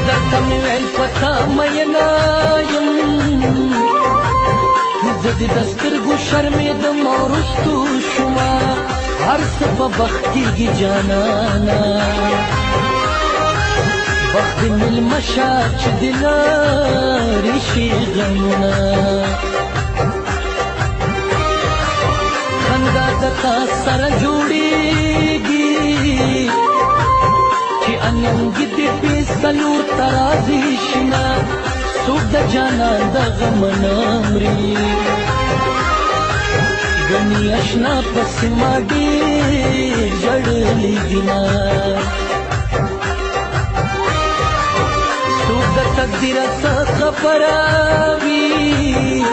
درته مې ویل پتا مینا یم زه دې د سترګو شرمېدم او رستو شومه هر څه په بخت کېږي جانانه وخت دې مېلمه شه چې دې لرې شي غمونه خندا د تا سره جوړېږي چې اننګې دې پېڅلور ته راځي شنه څوک د جانان د غم نه مري ګنې اشنا پسې ما ډېر ژړلي دینه څوک د تقدیر څه خبره وي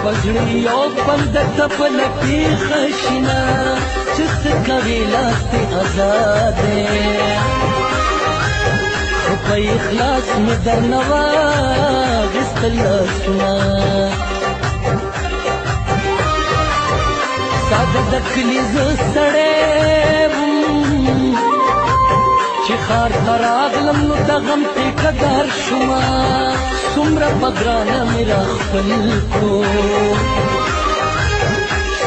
په زړه یو پل درته په لپې خشنه چې څه کوې لاس دې ازاد دی خو په اخلاص مې درنه واخیستل لاسونه ساده د کلي زه سړی وم چې ښار ته راغلم نو د غم ټیکه دار شومه څومره په ګرانه مې راخپل کړو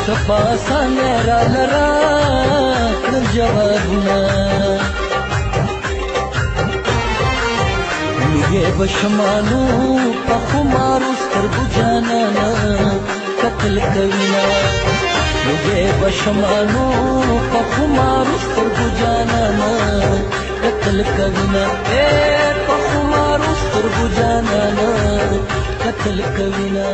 څه په اسانه یې راله راکړل جوابونه لوګی به شمالو په خمارو سترګو جانانه قتل کوینه لوګی به شمالو په خمارو سترګو جانانه قتل کوینه په خمارو سترګو جانانه قتل کوینه